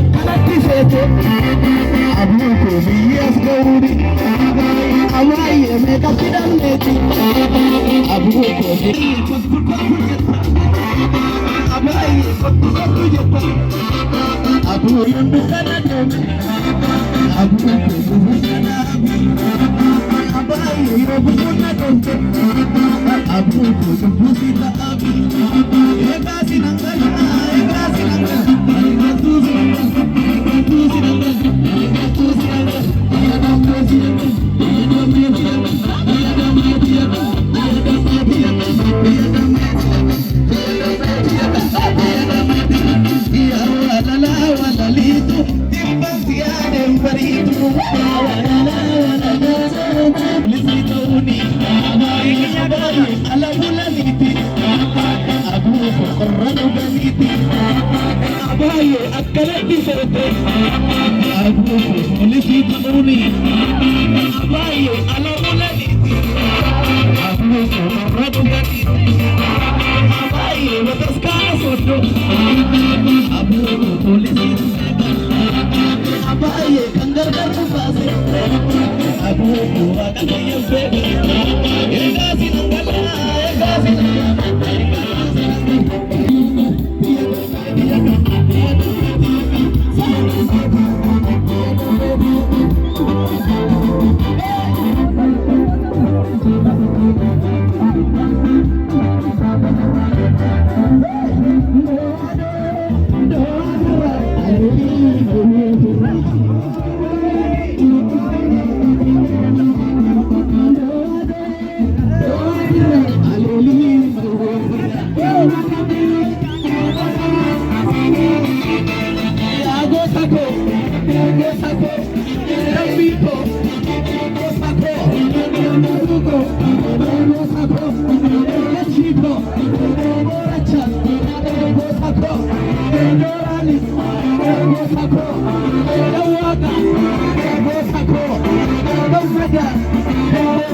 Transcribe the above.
akkanatti seete abbuun koo biyyees ga'uuri amaayyee meeqatti dhabneeti abbuun koo biyyees amaayyee kottu jetta abbuun yommuu kana deeme abbuun koo gufuu kana amaayyee yoo gufuu na deemte abbuun koo gufuu si ta'abi eegaasi nangala eegaasi nangala eegaatuusi nangala eegaatuusi nangala eegaatuusi nangala eegaatuusi akkanatti seete abbuun polisii ta'uuni baay'ee alamuulaniiti abbuun warra dhugaatiiti baay'ee bataskaana soddo abbuun polisii baay'ee kan gargar nu baase abbuun waaqa keenyaan beeke eegaasi nangala eegaasi Go,